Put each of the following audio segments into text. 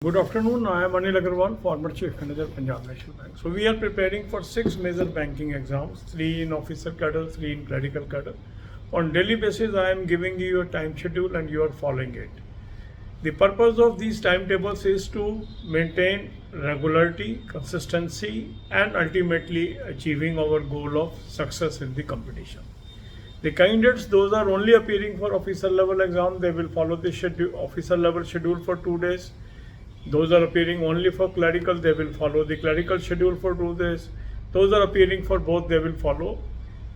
Good afternoon. I am Anil Agarwal, former Chief Manager, Punjab National Bank. So we are preparing for 6 major banking exams, 3 in officer cadre, 3 in clerical cadre. On daily basis, I am giving you a time schedule and you are following it. The purpose of these timetables is to maintain regularity, consistency, and ultimately achieving our goal of success in the competition. The candidates, those are only appearing for officer level exam, they will follow the schedule, officer level schedule for 2 days. Those are appearing only for clerical, they will follow the clerical schedule for 2 days. Those are appearing for both, they will follow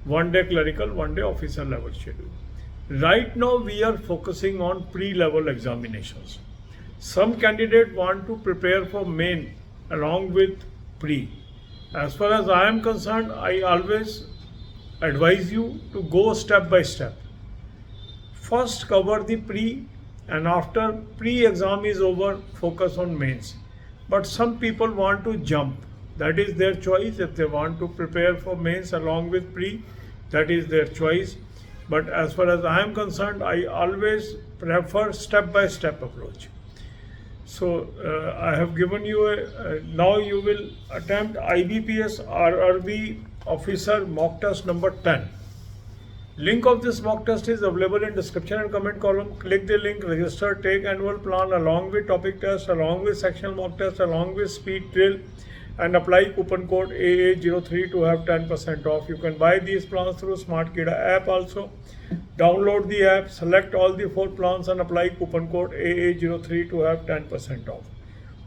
1 day clerical, 1 day officer level schedule. Right now we are focusing on pre-level examinations. Some candidate want to prepare for main along with pre. As far as I am concerned, I always advise you to go step by step. First cover the pre, and after pre-exam is over, focus on mains. But some people want to jump. That is their choice. If they want to prepare for mains along with pre, that is their choice. But as far as I am concerned, I always prefer step-by-step approach. So I have given you now you will attempt IBPS RRB officer mock test number 10. Link of this mock test is available in description and comment column. Click the link, register, take annual plan along with topic test, along with sectional mock test, along with speed drill, and apply coupon code AA03 to have 10% off. You can buy these plans through Smart Kida app also. Download the app, select all the 4 plans and apply coupon code AA03 to have 10% off.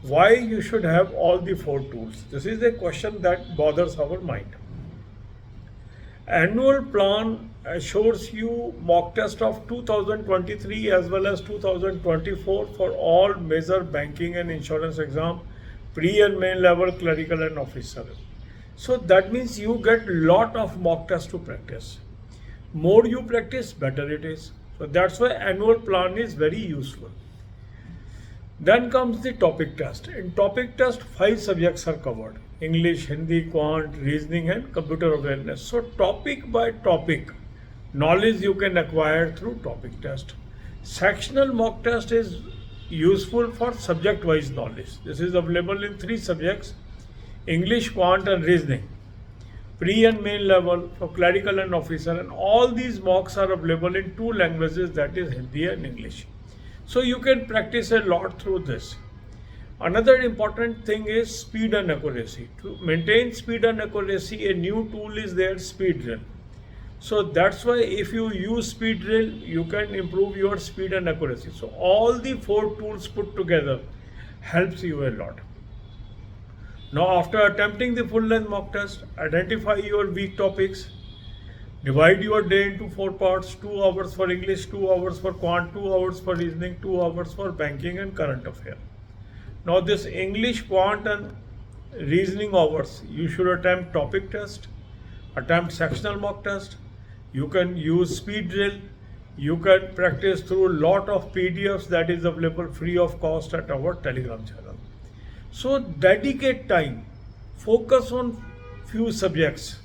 Why you should have all the 4 tools? This is a question that bothers our mind. Annual plan assures you mock test of 2023 as well as 2024 for all major banking and insurance exam, pre and main level, clerical and officer. So that means you get lot of mock tests to practice. More you practice, better it is. So that's why annual plan is very useful. Then comes the topic test. In topic test, 5 subjects are covered: English, Hindi, Quant, reasoning and computer awareness. So topic by topic, knowledge you can acquire through topic test. Sectional mock test is useful for subject wise knowledge. This is available in 3 subjects: English, Quant and reasoning. Pre and main level for clerical and officer, and all these mocks are available in 2 languages, that is Hindi and English. So you can practice a lot through this. Another important thing is speed and accuracy. To maintain speed and accuracy, a new tool is there, speed drill. So that's why if you use speed drill, you can improve your speed and accuracy. So all the 4 tools put together helps you a lot. Now after attempting the full length mock test, identify your weak topics. Divide your day into 4 parts: 2 hours for English, 2 hours for Quant, 2 hours for reasoning, 2 hours for banking and current affairs. Now this English, Quant and reasoning hours, you should attempt topic test, attempt sectional mock test. You can use speed drill. You can practice through lot of PDFs that is available free of cost at our Telegram channel. So dedicate time, focus on few subjects.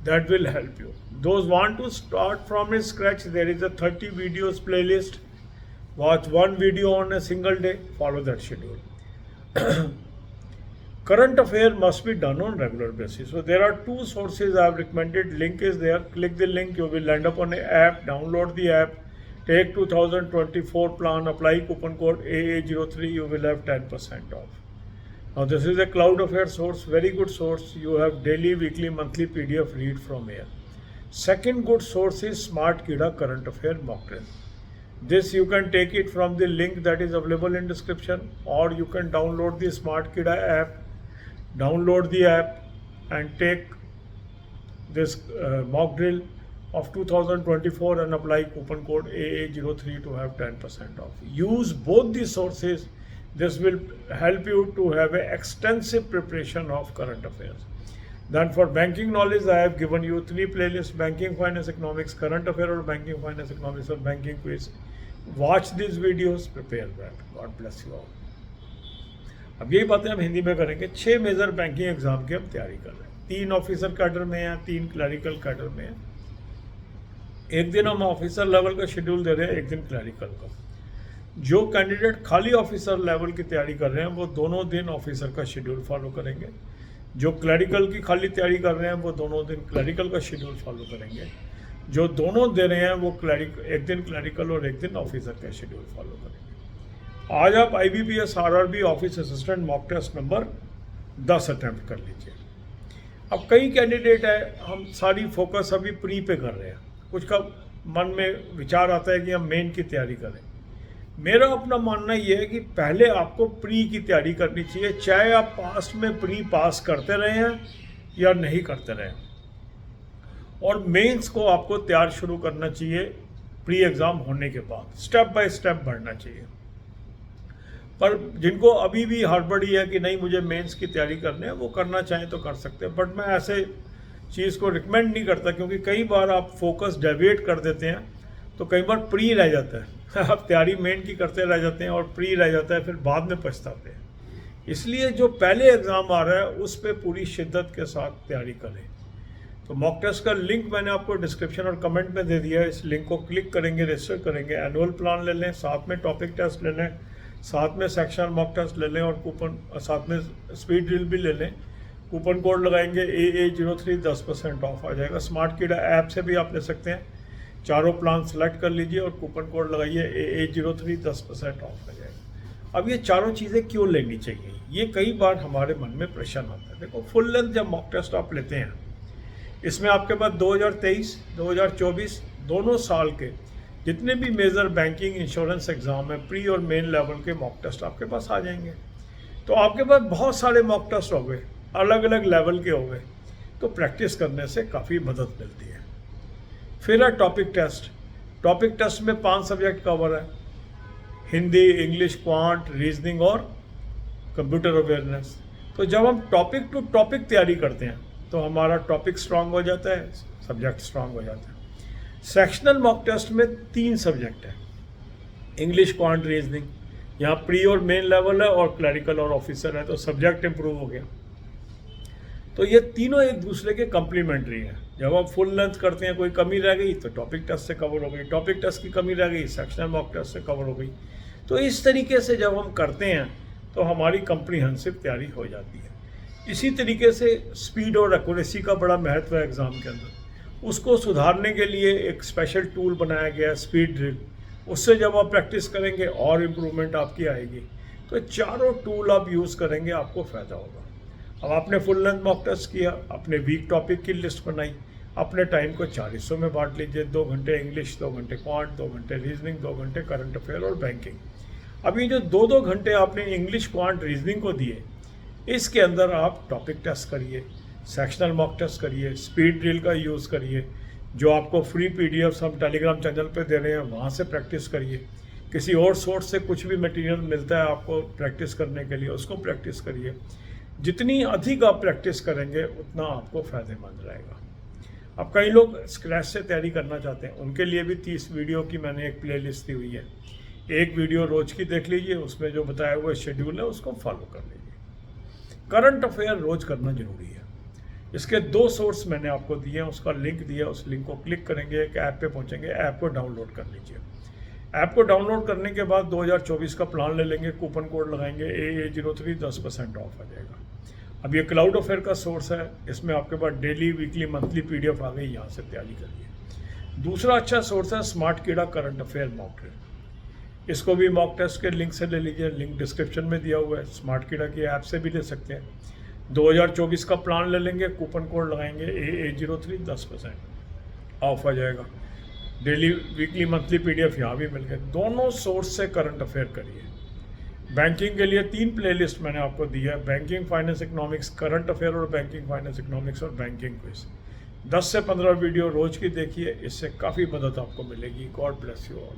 That will help you. Those want to start from scratch, there is a 30 videos playlist. Watch 1 video on a single day, follow that schedule. Current affair must be done on regular basis. So there are 2 sources I have recommended. Link is there. Click the link, you will land up on an app. Download the app, take 2024 plan, apply coupon code AA03, you will have 10% off. Now this is a cloud affair source, very good source. You have daily, weekly, monthly PDF read from here. Second good source is Smart Kida current affair mock drill. This you can take it from the link that is available in description, or you can download the Smart Kida app, download the app and take this mock drill of 2024 and apply coupon code AA03 to have 10% off. Use both the sources. This will help you to have an extensive preparation of current affairs. Then for banking knowledge, I have given you 3 playlists: banking, finance, economics, current affair or banking, finance, economics or banking quiz. Watch these videos, prepare that. God bless you all. अब यही बातें हम हिंदी में करेंगे। 6 major banking exam की हम तैयारी कर रहे हैं। 3 ऑफिसर कैडर में हैं, 3 क्लरिकल कैडर में हैं। एक दिन हम ऑफिसर लेवल का शेड्यूल दे रहे हैं, एक दिन क्लरिकल का। जो कैंडिडेट खाली ऑफिसर लेवल की तैयारी कर रहे हैं वो दोनों दिन ऑफिसर का शेड्यूल फॉलो करेंगे। जो क्लरिकल की खाली तैयारी कर रहे हैं वो दोनों दिन क्लरिकल का शेड्यूल फॉलो करेंगे। जो दोनों दे रहे हैं वो एक दिन क्लरिकल और एक दिन ऑफिसर का शेड्यूल फॉलो करेंगे। आज आप IBPS RRB office assistant mock test number 10 attempt कर लीजिए। अब कई कैंडिडेट है, हम सारी फोकस अभी प्री पे कर रहे हैं, कुछ का मन में विचार आता है कि हम मेन की तैयारी करें। मेरा अपना मानना ये है कि पहले आपको प्री की तैयारी करनी चाहिए, चाहे आप पास्ट में प्री पास करते रहे हैं या नहीं करते रहे, और मेंस को आपको तैयार शुरू करना चाहिए प्री एग्ज़ाम होने के बाद, स्टेप बाय स्टेप बढ़ना चाहिए। पर जिनको अभी भी हड़बड़ी है कि नहीं मुझे मेंस की तैयारी करनी है, वो करना चाहें तो कर सकते हैं, बट मैं ऐसे चीज़ को रिकमेंड नहीं करता, क्योंकि कई बार आप फोकस डेविएट कर देते हैं तो कई बार प्री रह जाता है आप तैयारी मेन की करते रह जाते हैं और प्री रह जाता है, फिर बाद में पछताते हैं। इसलिए जो पहले एग्ज़ाम आ रहा है उस पर पूरी शिद्दत के साथ तैयारी करें। तो मॉक टेस्ट का लिंक मैंने आपको डिस्क्रिप्शन और कमेंट में दे दिया है, इस लिंक को क्लिक करेंगे, रजिस्टर करेंगे, एनुअल प्लान ले लें, साथ में टॉपिक टेस्ट ले लें, साथ में सेक्शनल मॉक टेस्ट ले लें, और कूपन साथ में स्पीड ड्रिल भी ले लें। कूपन कोड लगाएंगे AA03 10% ऑफ आ जाएगा। स्मार्ट कीड़ा ऐप से भी आप ले सकते हैं। चारों प्लान सेलेक्ट कर लीजिए और कूपन कोड लगाइए, AA03 10% ऑफ आ जाएगा। अब ये चारों चीज़ें क्यों लेनी चाहिए, ये कई बार हमारे मन में प्रश्न आता है। देखो, फुल लेंथ जब मॉक टेस्ट आप लेते हैं, इसमें आपके पास 2023, 2024 दोनों साल के जितने भी मेजर बैंकिंग इंश्योरेंस एग्ज़ाम है, प्री और मेन लेवल के मॉक टेस्ट आपके पास आ जाएंगे। तो आपके पास बहुत सारे मॉक टेस्ट हो गए, अलग अलग लेवल के हो गए, तो प्रैक्टिस करने से काफ़ी मदद मिलती है। फिर है टॉपिक टेस्ट। टॉपिक टेस्ट में 5 सब्जेक्ट कवर है, हिंदी, इंग्लिश, क्वांट, रीजनिंग और कंप्यूटर अवेयरनेस। तो जब हम टॉपिक टू टॉपिक तैयारी करते हैं तो हमारा टॉपिक स्ट्रांग हो जाता है, सब्जेक्ट स्ट्रांग हो जाता है। सेक्शनल मॉक टेस्ट में 3 सब्जेक्ट है, इंग्लिश, क्वांट, रीजनिंग। यहाँ प्री और मेन लेवल है और क्लरिकल और ऑफिसर है, तो सब्जेक्ट इंप्रूव हो गया। तो ये तीनों एक दूसरे के कम्प्लीमेंट्री हैं। जब आप फुल लेंथ करते हैं, कोई कमी रह गई तो टॉपिक टेस्ट से कवर हो गई, टॉपिक टेस्ट की कमी रह गई सेक्शनल मॉक टेस्ट से कवर हो गई। तो इस तरीके से जब हम करते हैं तो हमारी कम्प्रीहेंसिव तैयारी हो जाती है। इसी तरीके से स्पीड और एक्यूरेसी का बड़ा महत्व है एग्ज़ाम के अंदर। उसको सुधारने के लिए एक स्पेशल टूल बनाया गया है, स्पीड ड्रिल। उससे जब आप प्रैक्टिस करेंगे और इम्प्रूवमेंट आपकी आएगी। तो चारों टूल आप यूज़ करेंगे, आपको फ़ायदा होगा। अब आपने फुल लेंथ मॉक टेस्ट किया, अपने वीक टॉपिक की लिस्ट बनाई, अपने टाइम को 4 हिस्सों में बांट लीजिए। 2 घंटे इंग्लिश, 2 घंटे क्वांट, 2 घंटे रीजनिंग, 2 घंटे करंट अफेयर और बैंकिंग। अभी जो 2-2 घंटे आपने इंग्लिश, क्वांट, रीजनिंग को दिए, इसके अंदर आप टॉपिक टेस्ट करिए, सेक्शनल मॉक टेस्ट करिए, स्पीड ड्रिल का यूज़ करिए। जो आपको फ्री PDFs हम टेलीग्राम चैनल पे दे रहे हैं, वहाँ से प्रैक्टिस करिए। किसी और सोर्स से कुछ भी मटेरियल मिलता है आपको प्रैक्टिस करने के लिए, उसको प्रैक्टिस करिए। जितनी अधिक आप प्रैक्टिस करेंगे उतना आपको फ़ायदेमंद रहेगा। अब कई लोग स्क्रैच से तैयारी करना चाहते हैं, उनके लिए भी 30 वीडियो की मैंने एक प्लेलिस्ट दी हुई है। एक वीडियो रोज़ की देख लीजिए, उसमें जो बताया हुआ शेड्यूल है उसको फॉलो कर लीजिए। करंट अफेयर रोज़ करना जरूरी है। इसके 2 सोर्स मैंने आपको दिए हैं, उसका लिंक दिया, उस लिंक को क्लिक करेंगे, एक ऐप पे पहुंचेंगे, ऐप को डाउनलोड कर लीजिए। ऐप को डाउनलोड करने के बाद 2024 का प्लान ले लेंगे, कूपन कोड लगाएंगे, AA03 10% ऑफ आ जाएगा। अब ये क्लाउड अफेयर का सोर्स है, इसमें आपके पास डेली, वीकली, मंथली PDF आ गई, यहाँ से तैयारी करिए। दूसरा अच्छा सोर्स है स्मार्ट कीड़ा करंट अफेयर मॉक ड्रिल। इसको भी मॉक टेस्ट के लिंक से ले लीजिए, लिंक डिस्क्रिप्शन में दिया हुआ है। स्मार्ट कीड़ा की ऐप से भी ले सकते हैं। 2024 का प्लान ले लेंगे, कूपन कोड लगाएंगे, AA03 10% ऑफ आ जाएगा। डेली, वीकली, मंथली PDF यहाँ भी मिल गए। दोनों सोर्स से करंट अफेयर करिए। बैंकिंग के लिए 3 प्लेलिस्ट मैंने आपको दिया है, banking, finance, economics, current affair और बैंकिंग, फाइनेंस, इकोनॉमिक्स और बैंकिंग क्विज। 10 से 15 वीडियो रोज़ की देखिए, इससे काफ़ी मदद आपको मिलेगी। God bless you all.